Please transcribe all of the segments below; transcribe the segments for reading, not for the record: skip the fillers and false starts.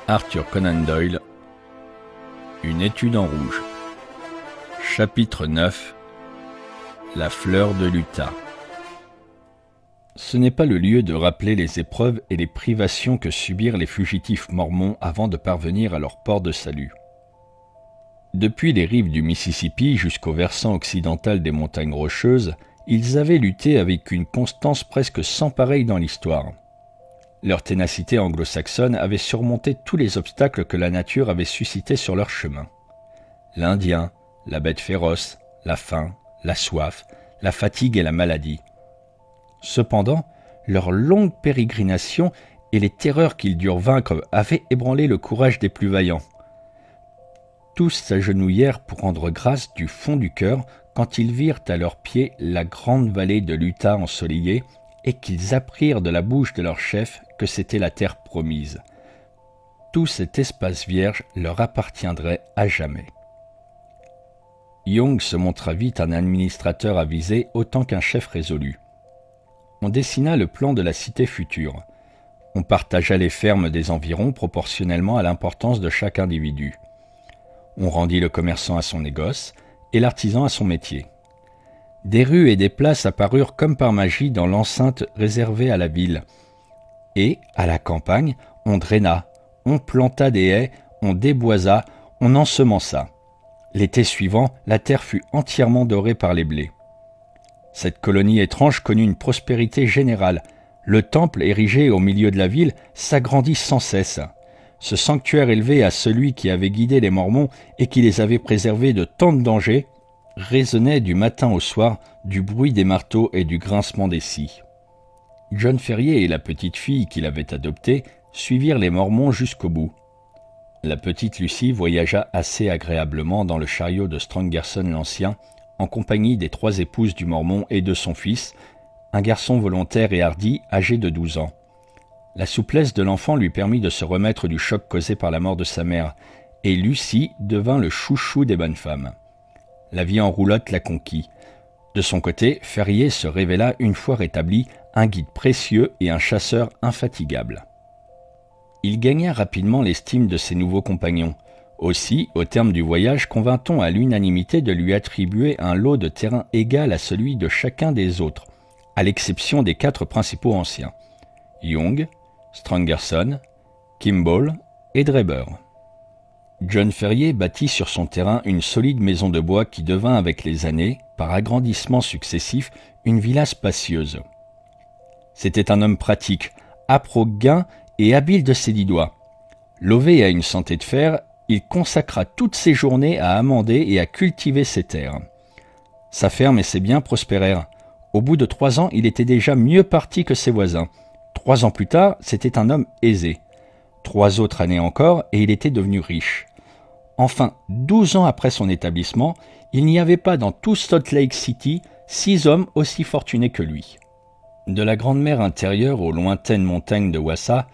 Arthur Conan Doyle, Une étude en rouge. Chapitre 9. La fleur de l'Utah. Ce n'est pas le lieu de rappeler les épreuves et les privations que subirent les fugitifs mormons avant de parvenir à leur port de salut. Depuis les rives du Mississippi jusqu'au versant occidental des montagnes Rocheuses, ils avaient lutté avec une constance presque sans pareille dans l'histoire. Leur ténacité anglo-saxonne avait surmonté tous les obstacles que la nature avait suscités sur leur chemin. L'Indien, la bête féroce, la faim, la soif, la fatigue et la maladie. Cependant, leur longue pérégrination et les terreurs qu'ils durent vaincre avaient ébranlé le courage des plus vaillants. Tous s'agenouillèrent pour rendre grâce du fond du cœur quand ils virent à leurs pieds la grande vallée de l'Utah ensoleillée et qu'ils apprirent de la bouche de leur chef que c'était la terre promise. Tout cet espace vierge leur appartiendrait à jamais. Young se montra vite un administrateur avisé autant qu'un chef résolu. On dessina le plan de la cité future. On partagea les fermes des environs proportionnellement à l'importance de chaque individu. On rendit le commerçant à son négoce et l'artisan à son métier. Des rues et des places apparurent comme par magie dans l'enceinte réservée à la ville. Et, à la campagne, on draina, on planta des haies, on déboisa, on ensemença. L'été suivant, la terre fut entièrement dorée par les blés. Cette colonie étrange connut une prospérité générale. Le temple érigé au milieu de la ville s'agrandit sans cesse. Ce sanctuaire élevé à celui qui avait guidé les Mormons et qui les avait préservés de tant de dangers résonnait du matin au soir du bruit des marteaux et du grincement des scies. John Ferrier et la petite fille qu'il avait adoptée suivirent les Mormons jusqu'au bout. La petite Lucie voyagea assez agréablement dans le chariot de Strangerson l'Ancien, en compagnie des 3 épouses du Mormon et de son fils, un garçon volontaire et hardi âgé de 12 ans. La souplesse de l'enfant lui permit de se remettre du choc causé par la mort de sa mère, et Lucie devint le chouchou des bonnes femmes. La vie en roulotte la conquit. De son côté, Ferrier se révéla une fois rétabli un guide précieux et un chasseur infatigable. Il gagna rapidement l'estime de ses nouveaux compagnons. Aussi, au terme du voyage, convint-on à l'unanimité de lui attribuer un lot de terrain égal à celui de chacun des autres, à l'exception des 4 principaux anciens, Young, Strangerson, Kimball et Draper. John Ferrier bâtit sur son terrain une solide maison de bois qui devint avec les années, par agrandissements successifs, une villa spacieuse. C'était un homme pratique, âpre au gain et habile de ses 10 doigts. Lové à une santé de fer, il consacra toutes ses journées à amender et à cultiver ses terres. Sa ferme et ses biens prospérèrent. Au bout de 3 ans, il était déjà mieux parti que ses voisins. 3 ans plus tard, c'était un homme aisé. 3 autres années encore, et il était devenu riche. Enfin, 12 ans après son établissement, il n'y avait pas dans tout Salt Lake City 6 hommes aussi fortunés que lui. De la grande mer intérieure aux lointaines montagnes de Wassa,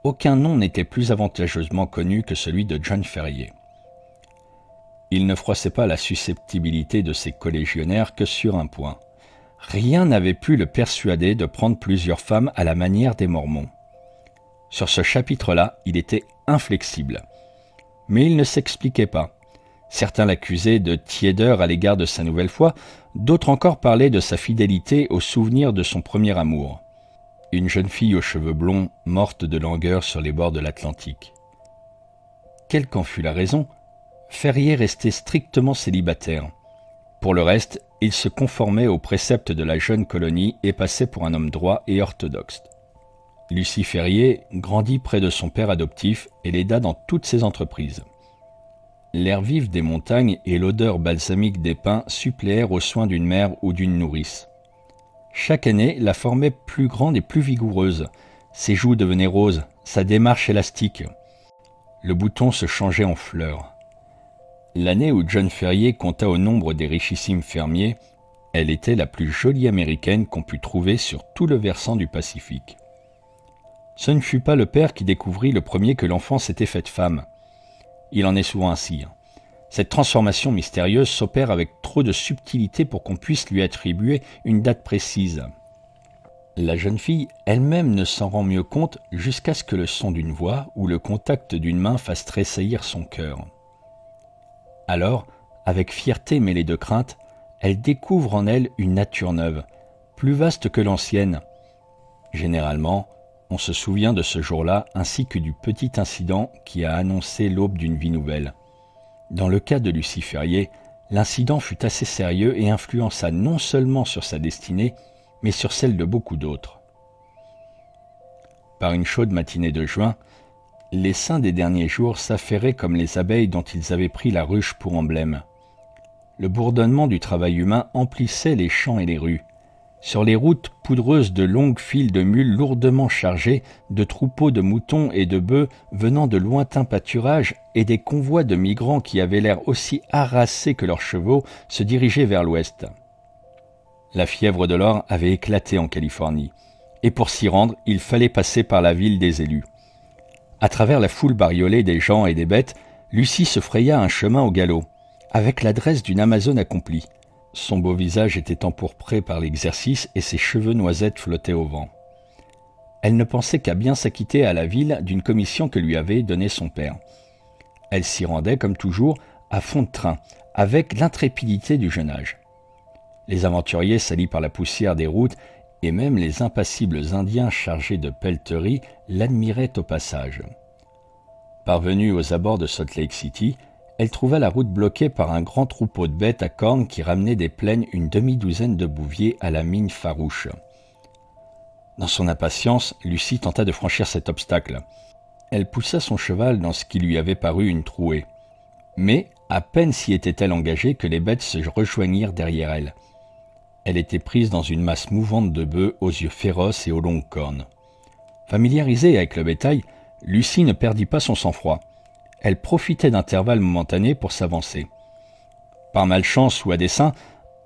aucun nom n'était plus avantageusement connu que celui de John Ferrier. Il ne froissait pas la susceptibilité de ses collégionnaires que sur un point. Rien n'avait pu le persuader de prendre plusieurs femmes à la manière des Mormons. Sur ce chapitre-là, il était inflexible. Mais il ne s'expliquait pas. Certains l'accusaient de tiédeur à l'égard de sa nouvelle foi, d'autres encore parlaient de sa fidélité au souvenir de son premier amour. Une jeune fille aux cheveux blonds, morte de langueur sur les bords de l'Atlantique. Quelle qu'en fût la raison, Ferrier restait strictement célibataire. Pour le reste, il se conformait aux préceptes de la jeune colonie et passait pour un homme droit et orthodoxe. Lucie Ferrier grandit près de son père adoptif et l'aida dans toutes ses entreprises. L'air vif des montagnes et l'odeur balsamique des pins suppléèrent aux soins d'une mère ou d'une nourrice. Chaque année la formait plus grande et plus vigoureuse. Ses joues devenaient roses, sa démarche élastique. Le bouton se changeait en fleurs. L'année où John Ferrier compta au nombre des richissimes fermiers, elle était la plus jolie américaine qu'on pût trouver sur tout le versant du Pacifique. Ce ne fut pas le père qui découvrit le premier que l'enfant s'était faite femme. Il en est souvent ainsi. Cette transformation mystérieuse s'opère avec trop de subtilité pour qu'on puisse lui attribuer une date précise. La jeune fille elle-même ne s'en rend mieux compte jusqu'à ce que le son d'une voix ou le contact d'une main fasse tressaillir son cœur. Alors, avec fierté mêlée de crainte, elle découvre en elle une nature neuve, plus vaste que l'ancienne. Généralement, on se souvient de ce jour-là ainsi que du petit incident qui a annoncé l'aube d'une vie nouvelle. Dans le cas de Lucie Ferrier, l'incident fut assez sérieux et influença non seulement sur sa destinée, mais sur celle de beaucoup d'autres. Par une chaude matinée de juin, les saints des derniers jours s'affairaient comme les abeilles dont ils avaient pris la ruche pour emblème. Le bourdonnement du travail humain emplissait les champs et les rues. Sur les routes poudreuses de longues files de mules lourdement chargées, de troupeaux de moutons et de bœufs venant de lointains pâturages et des convois de migrants qui avaient l'air aussi harassés que leurs chevaux se dirigeaient vers l'ouest. La fièvre de l'or avait éclaté en Californie, et pour s'y rendre, il fallait passer par la ville des élus. À travers la foule bariolée des gens et des bêtes, Lucie se fraya un chemin au galop, avec l'adresse d'une Amazone accomplie. Son beau visage était empourpré par l'exercice et ses cheveux noisettes flottaient au vent. Elle ne pensait qu'à bien s'acquitter à la ville d'une commission que lui avait donnée son père. Elle s'y rendait, comme toujours, à fond de train, avec l'intrépidité du jeune âge. Les aventuriers salis par la poussière des routes et même les impassibles Indiens chargés de pelleteries l'admiraient au passage. Parvenue aux abords de Salt Lake City, elle trouva la route bloquée par un grand troupeau de bêtes à cornes qui ramenaient des plaines une demi-douzaine de bouviers à la mine farouche. Dans son impatience, Lucie tenta de franchir cet obstacle. Elle poussa son cheval dans ce qui lui avait paru une trouée. Mais à peine s'y était-elle engagée que les bêtes se rejoignirent derrière elle. Elle était prise dans une masse mouvante de bœufs aux yeux féroces et aux longues cornes. Familiarisée avec le bétail, Lucie ne perdit pas son sang-froid. Elle profitait d'intervalles momentanés pour s'avancer. Par malchance ou à dessein,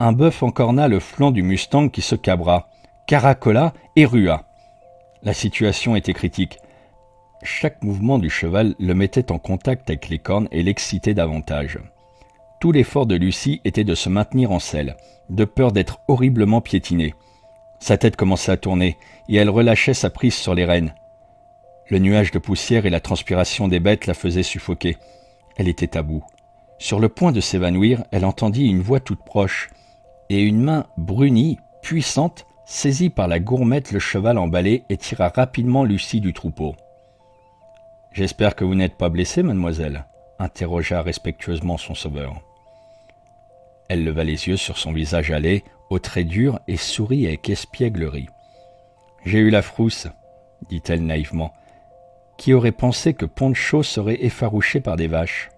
un bœuf encorna le flanc du Mustang qui se cabra, caracola et rua. La situation était critique. Chaque mouvement du cheval le mettait en contact avec les cornes et l'excitait davantage. Tout l'effort de Lucie était de se maintenir en selle, de peur d'être horriblement piétinée. Sa tête commençait à tourner, et elle relâchait sa prise sur les rênes. Le nuage de poussière et la transpiration des bêtes la faisaient suffoquer. Elle était à bout. Sur le point de s'évanouir, elle entendit une voix toute proche, et une main brunie, puissante, saisit par la gourmette le cheval emballé et tira rapidement Lucie du troupeau. « J'espère que vous n'êtes pas blessée, mademoiselle ?» interrogea respectueusement son sauveur. Elle leva les yeux sur son visage hâlé, aux traits durs, et sourit avec espièglerie. « J'ai eu la frousse, » dit-elle naïvement. « Qui aurait pensé que Poncho serait effarouché par des vaches ?»«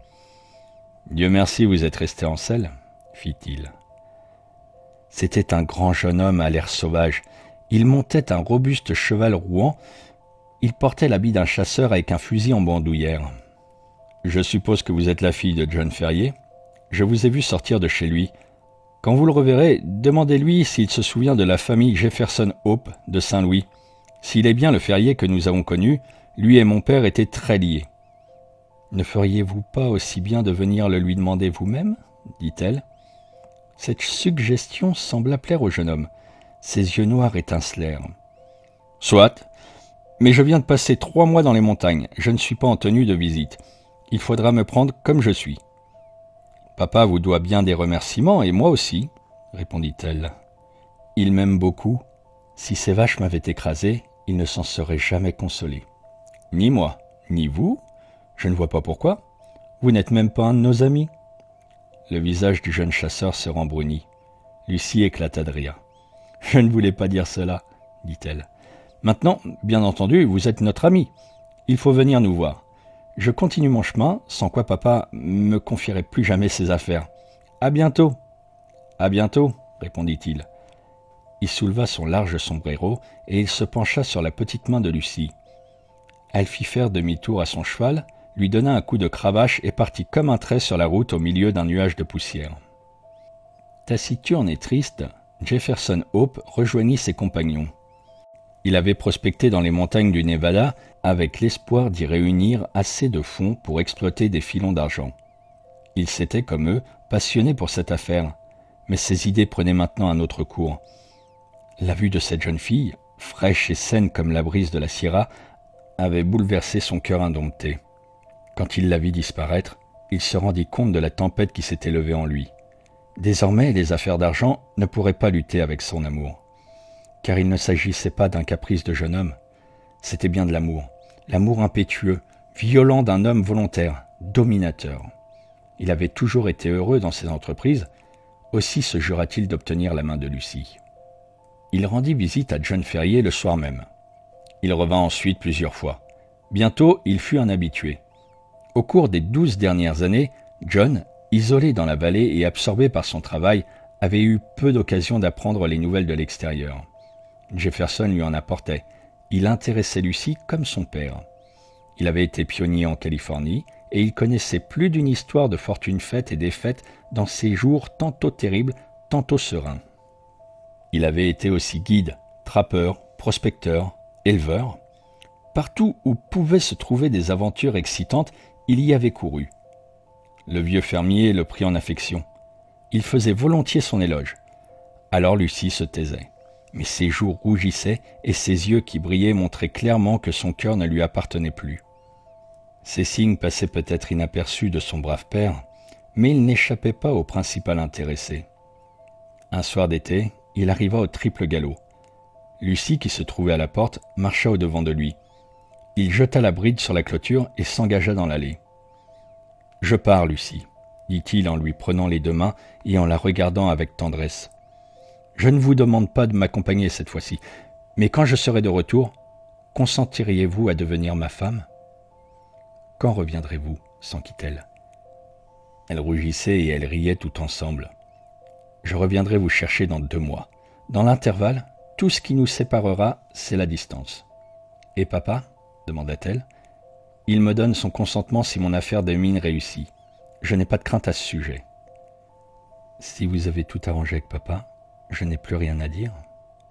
Dieu merci, vous êtes resté en selle, » fit-il. C'était un grand jeune homme à l'air sauvage. Il montait un robuste cheval rouan. Il portait l'habit d'un chasseur avec un fusil en bandoulière. « Je suppose que vous êtes la fille de John Ferrier. Je vous ai vu sortir de chez lui. Quand vous le reverrez, demandez-lui s'il se souvient de la famille Jefferson Hope de Saint-Louis. S'il est bien le Ferrier que nous avons connu, lui et mon père étaient très liés. »« Ne feriez-vous pas aussi bien de venir le lui demander vous-même » dit-elle. Cette suggestion sembla plaire au jeune homme. Ses yeux noirs étincelèrent. « Soit, mais je viens de passer 3 mois dans les montagnes. Je ne suis pas en tenue de visite. Il faudra me prendre comme je suis. »« Papa vous doit bien des remerciements, et moi aussi, » répondit-elle. « Il m'aime beaucoup. Si ces vaches m'avaient écrasé, il ne s'en serait jamais consolé. Ni moi, ni vous. Je ne vois pas pourquoi. Vous n'êtes même pas un de nos amis. » Le visage du jeune chasseur se rembrunit. Lucie éclata de rire. « Je ne voulais pas dire cela, » dit-elle. « Maintenant, bien entendu, vous êtes notre ami. Il faut venir nous voir. Je continue mon chemin, sans quoi papa me confierait plus jamais ses affaires. À bientôt. »« À bientôt, » répondit-il. Il souleva son large sombrero et il se pencha sur la petite main de Lucie. Elle fit faire demi-tour à son cheval, lui donna un coup de cravache et partit comme un trait sur la route au milieu d'un nuage de poussière. Taciturne et triste, Jefferson Hope rejoignit ses compagnons. Il avait prospecté dans les montagnes du Nevada avec l'espoir d'y réunir assez de fonds pour exploiter des filons d'argent. Il s'était, comme eux, passionné pour cette affaire, mais ses idées prenaient maintenant un autre cours. La vue de cette jeune fille, fraîche et saine comme la brise de la Sierra, avait bouleversé son cœur indompté. Quand il la vit disparaître, il se rendit compte de la tempête qui s'était levée en lui. Désormais, les affaires d'argent ne pourraient pas lutter avec son amour. Car il ne s'agissait pas d'un caprice de jeune homme, c'était bien de l'amour impétueux, violent d'un homme volontaire, dominateur. Il avait toujours été heureux dans ses entreprises, aussi se jura-t-il d'obtenir la main de Lucie. Il rendit visite à John Ferrier le soir même. Il revint ensuite plusieurs fois. Bientôt, il fut un habitué. Au cours des 12 dernières années, John, isolé dans la vallée et absorbé par son travail, avait eu peu d'occasion d'apprendre les nouvelles de l'extérieur. Jefferson lui en apportait. Il intéressait Lucie comme son père. Il avait été pionnier en Californie et il connaissait plus d'une histoire de fortunes faites et défaites dans ces jours tantôt terribles, tantôt sereins. Il avait été aussi guide, trappeur, prospecteur, éleveur. Partout où pouvaient se trouver des aventures excitantes, il y avait couru. Le vieux fermier le prit en affection. Il faisait volontiers son éloge. Alors Lucie se taisait. Mais ses joues rougissaient et ses yeux qui brillaient montraient clairement que son cœur ne lui appartenait plus. Ces signes passaient peut-être inaperçus de son brave père, mais ils n'échappaient pas au principal intéressé. Un soir d'été, il arriva au triple galop. Lucie, qui se trouvait à la porte, marcha au-devant de lui. Il jeta la bride sur la clôture et s'engagea dans l'allée. « Je pars, Lucie, » dit-il en lui prenant les deux mains et en la regardant avec tendresse. « Je ne vous demande pas de m'accompagner cette fois-ci, mais quand je serai de retour, consentiriez-vous à devenir ma femme ? » « Quand reviendrez-vous » s'enquit-elle. Elle rougissait et elle riait tout ensemble. « Je reviendrai vous chercher dans 2 mois. Dans l'intervalle, tout ce qui nous séparera, c'est la distance. »« Et papa ?» demanda-t-elle. « Il me donne son consentement si mon affaire de mine réussit. Je n'ai pas de crainte à ce sujet. »« Si vous avez tout arrangé avec papa, je n'ai plus rien à dire, »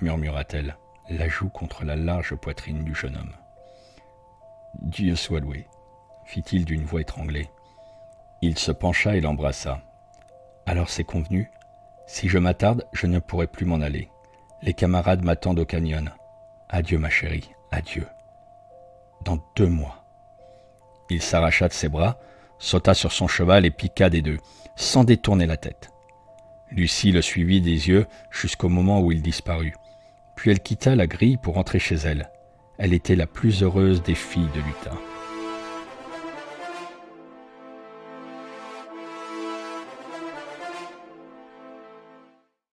murmura-t-elle, la joue contre la large poitrine du jeune homme. « Dieu soit loué, » fit-il d'une voix étranglée. Il se pencha et l'embrassa. « Alors c'est convenu. Si je m'attarde, je ne pourrai plus m'en aller. Les camarades m'attendent au canyon. Adieu ma chérie, adieu. Dans 2 mois. » Il s'arracha de ses bras, sauta sur son cheval et piqua des 2, sans détourner la tête. Lucie le suivit des yeux jusqu'au moment où il disparut. Puis elle quitta la grille pour rentrer chez elle. Elle était la plus heureuse des filles de l'Utah.